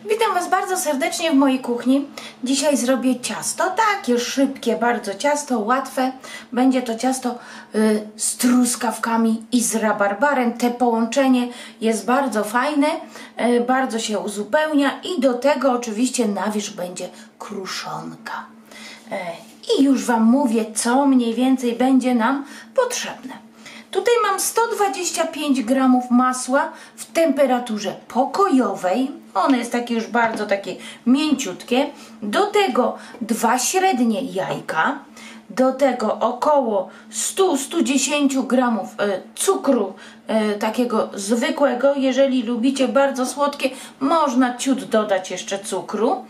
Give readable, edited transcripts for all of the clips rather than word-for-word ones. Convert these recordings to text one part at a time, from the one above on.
Witam Was bardzo serdecznie w mojej kuchni. Dzisiaj zrobię ciasto, takie szybkie, bardzo ciasto, łatwe. Będzie to ciasto z truskawkami i z rabarbarem. Te połączenie jest bardzo fajne, bardzo się uzupełnia i do tego oczywiście na wierzch będzie kruszonka. I już Wam mówię, co mniej więcej będzie nam potrzebne. Tutaj mam 125 gramów masła w temperaturze pokojowej. One jest takie już bardzo takie mięciutkie. Do tego 2 średnie jajka. Do tego około 100-110 gramów cukru takiego zwykłego. Jeżeli lubicie bardzo słodkie, można ciut dodać jeszcze cukru.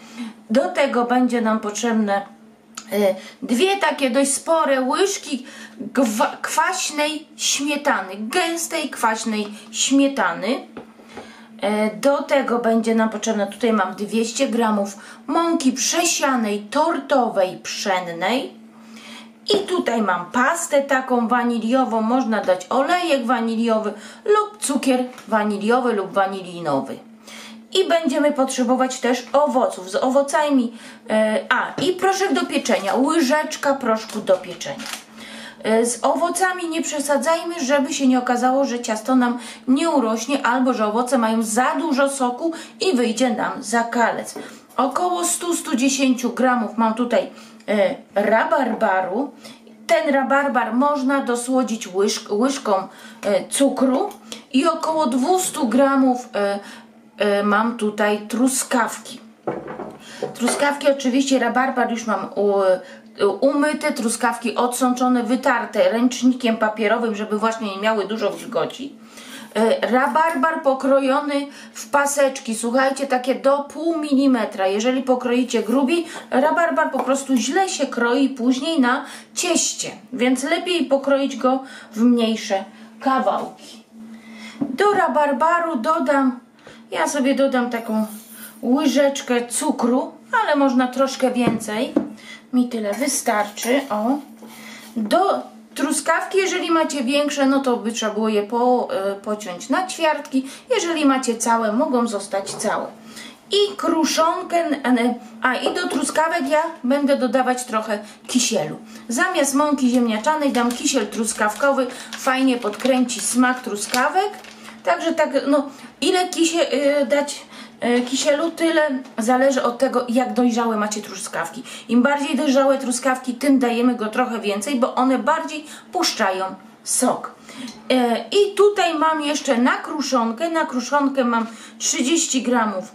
Do tego będzie nam potrzebne 2 takie dość spore łyżki kwaśnej śmietany, gęstej kwaśnej śmietany. Do tego będzie nam potrzebne, tutaj mam 200 gramów mąki przesianej, tortowej, pszennej. I tutaj mam pastę taką waniliową, można dać olejek waniliowy lub cukier waniliowy lub wanilinowy. I będziemy potrzebować też owoców. Z owocami, i proszek do pieczenia, łyżeczka proszku do pieczenia. Z owocami nie przesadzajmy, żeby się nie okazało, że ciasto nam nie urośnie, albo że owoce mają za dużo soku i wyjdzie nam zakalec. Około 100-110 gramów mam tutaj rabarbaru. Ten rabarbar można dosłodzić łyżką cukru i około 200 gramów mam tutaj truskawki. Truskawki oczywiście, rabarbar już mam umyte, truskawki odsączone, wytarte ręcznikiem papierowym, żeby właśnie nie miały dużo wilgoci. Rabarbar pokrojony w paseczki, słuchajcie, takie do pół milimetra. Jeżeli pokroicie grubiej, rabarbar po prostu źle się kroi później na cieście, więc lepiej pokroić go w mniejsze kawałki. Do rabarbaru ja sobie dodam taką łyżeczkę cukru, ale można troszkę więcej. Mi tyle wystarczy. Do truskawki, jeżeli macie większe, no to by trzeba było je pociąć na ćwiartki. Jeżeli macie całe, mogą zostać całe. I kruszonkę, i do truskawek ja będę dodawać trochę kisielu. Zamiast mąki ziemniaczanej dam kisiel truskawkowy, fajnie podkręci smak truskawek. Także tak, ile dać kisielu, tyle zależy od tego, jak dojrzałe macie truskawki. Im bardziej dojrzałe truskawki, tym dajemy go trochę więcej, bo one bardziej puszczają sok. I tutaj mam jeszcze na kruszonkę mam 30 gramów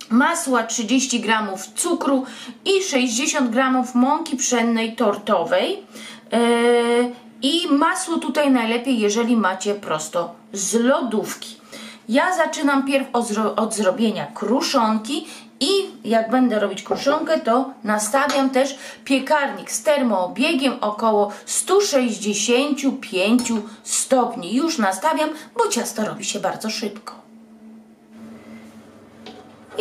masła, 30 gramów cukru i 60 gramów mąki pszennej tortowej. I masło tutaj najlepiej, jeżeli macie prosto z lodówki. Ja zaczynam pierw od zrobienia kruszonki i jak będę robić kruszonkę, to nastawiam też piekarnik z termoobiegiem około 165 stopni. Już nastawiam, bo ciasto robi się bardzo szybko.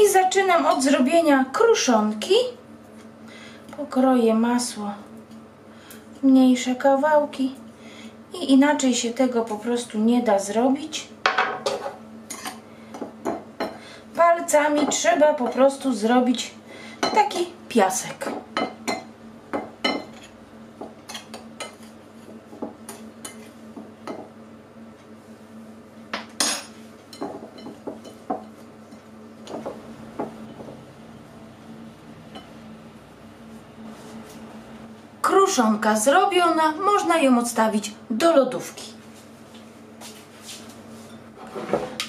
I zaczynam od zrobienia kruszonki. Pokroję masło w mniejsze kawałki i inaczej się tego po prostu nie da zrobić. Palcami trzeba po prostu zrobić taki piasek. Kruszonka zrobiona, można ją odstawić do lodówki.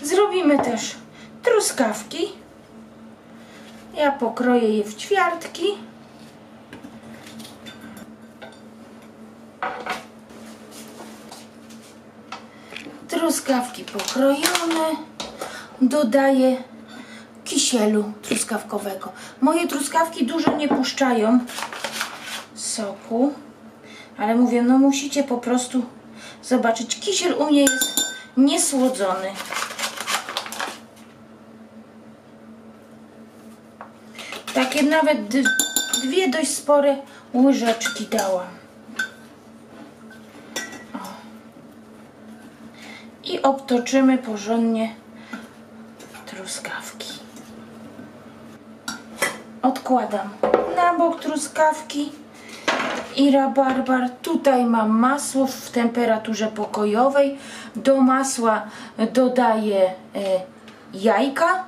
Zrobimy też truskawki. Ja pokroję je w ćwiartki. Truskawki pokrojone. Dodaję kisielu truskawkowego. Moje truskawki dużo nie puszczają soku, ale mówię, musicie po prostu zobaczyć. Kisiel u mnie jest niesłodzony. Takie nawet 2 dość spore łyżeczki dałam. I obtoczymy porządnie truskawki. odkładam na bok truskawki i rabarbar. Tutaj mam masło w temperaturze pokojowej. Do masła dodaję jajka.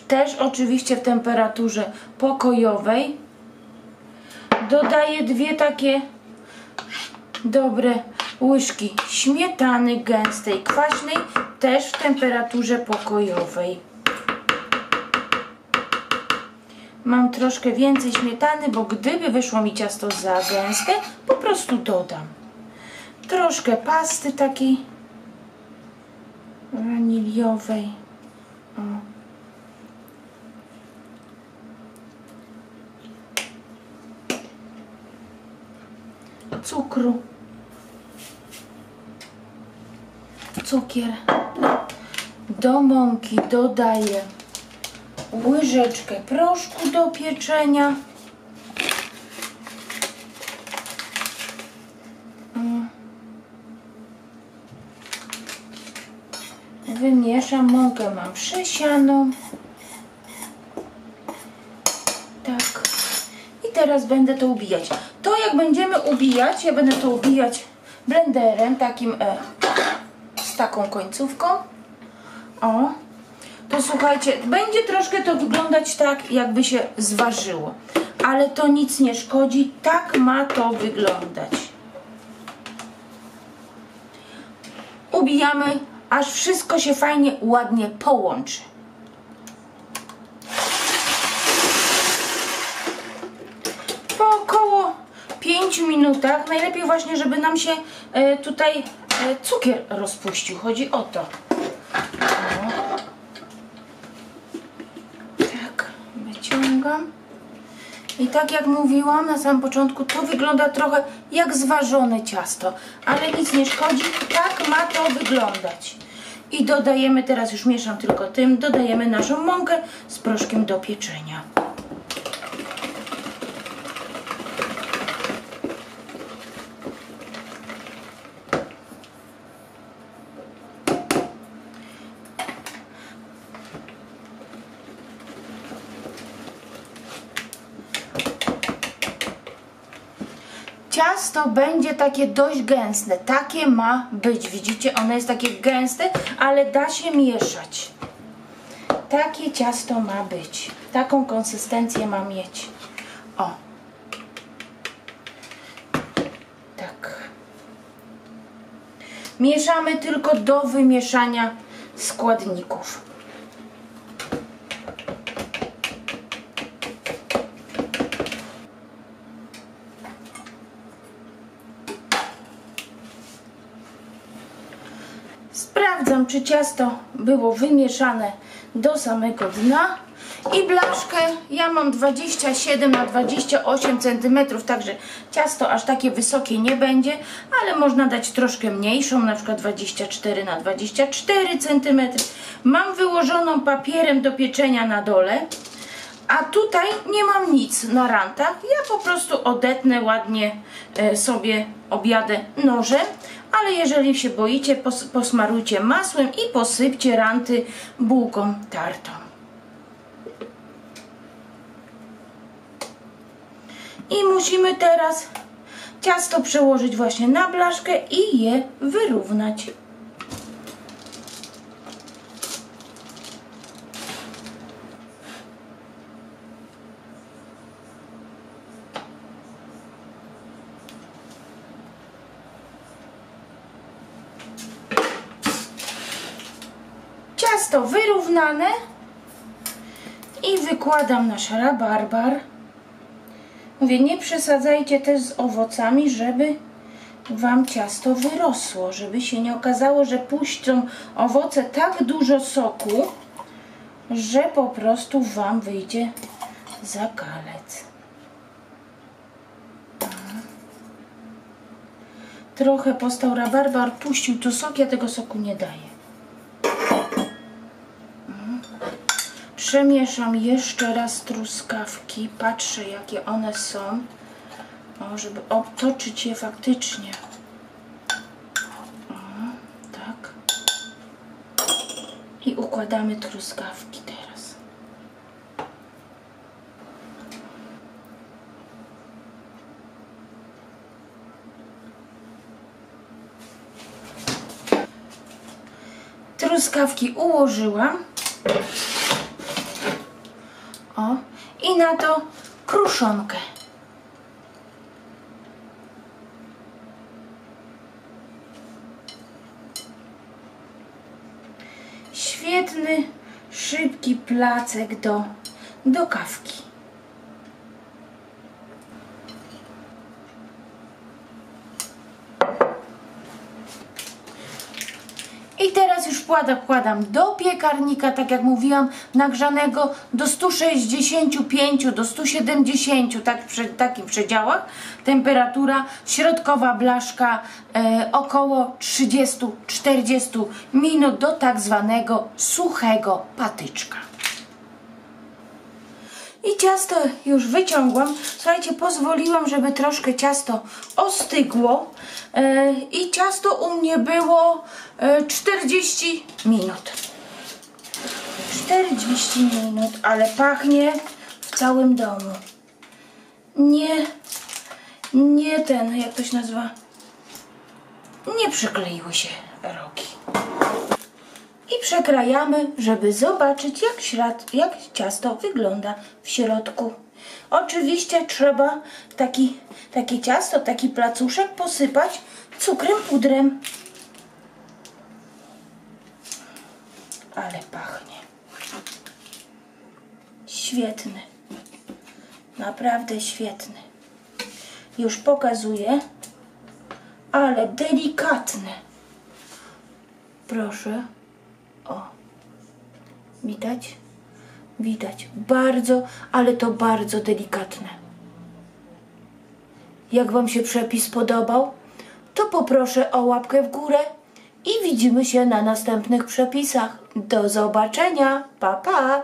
Też oczywiście w temperaturze pokojowej. Dodaję 2 takie dobre łyżki śmietany gęstej, kwaśnej, też w temperaturze pokojowej. Mam troszkę więcej śmietany, bo gdyby wyszło mi ciasto za gęste, po prostu dodam. Troszkę pasty takiej waniliowej. O. Cukru. Cukier. Do mąki dodaję łyżeczkę proszku do pieczenia. Wymieszam, mąkę mam przesianą. Tak. I teraz będę to ubijać. To jak będziemy ubijać, ja będę to ubijać blenderem takim z taką końcówką. O. To słuchajcie, będzie troszkę to wyglądać tak, jakby się zważyło. Ale to nic nie szkodzi, tak ma to wyglądać. Ubijamy, aż wszystko się fajnie, ładnie połączy. Po około 5 minutach, najlepiej właśnie, żeby nam się tutaj cukier rozpuścił. Chodzi o to. Tak, wyciągam. I tak jak mówiłam na samym początku, to wygląda trochę jak zważone ciasto, ale nic nie szkodzi, tak ma to wyglądać. I dodajemy, teraz już mieszam tylko tym, dodajemy naszą mąkę z proszkiem do pieczenia. Ciasto będzie takie dość gęste, takie ma być, widzicie, ono jest takie gęste, ale da się mieszać. Takie ciasto ma być, taką konsystencję ma mieć. O. Tak. Mieszamy tylko do wymieszania składników. Sprawdzam, czy ciasto było wymieszane do samego dna i blaszkę ja mam 27 na 28 cm, także ciasto aż takie wysokie nie będzie, ale można dać troszkę mniejszą, na przykład 24 na 24 cm. Mam wyłożoną papierem do pieczenia na dole, a tutaj nie mam nic na rantach. Ja po prostu odetnę ładnie sobie, objadę nożem, ale jeżeli się boicie, posmarujcie masłem i posypcie ranty bułką tartą. I musimy teraz ciasto przełożyć właśnie na blaszkę i je wyrównać. Ciasto wyrównane i wykładam nasz rabarbar. Mówię, nie przesadzajcie też z owocami, żeby wam ciasto wyrosło, żeby się nie okazało, że puszczą owoce tak dużo soku, że po prostu wam wyjdzie zakalec. Trochę postał rabarbar, puścił tu sok, ja tego soku nie daję. Przemieszam jeszcze raz truskawki, patrzę jakie one są, o, żeby obtoczyć je faktycznie. O, tak. I układamy truskawki teraz. truskawki ułożyłam. O, i na to kruszonkę. Świetny, szybki placek do kawki. I teraz już wkładam do piekarnika, tak jak mówiłam, nagrzanego do 165, do 170, tak w takich przedziałach. Temperatura środkowa blaszka około 30-40 minut do tak zwanego suchego patyczka. I ciasto już wyciągłam. Słuchajcie, pozwoliłam, żeby troszkę ciasto ostygło. I ciasto u mnie było 40 minut. 40 minut, ale pachnie w całym domu. Nie ten, jak to się nazywa? Nie przykleiły się rogi. I przekrajamy, żeby zobaczyć, jak ciasto wygląda w środku. Oczywiście trzeba takie ciasto, taki placuszek posypać cukrem pudrem. Ale pachnie. Świetny. Naprawdę świetny. Już pokazuję. Ale delikatny. Proszę. O. Widać? Widać. Bardzo, ale to bardzo delikatne. Jak Wam się przepis podobał, to poproszę o łapkę w górę i widzimy się na następnych przepisach. Do zobaczenia. Pa, pa!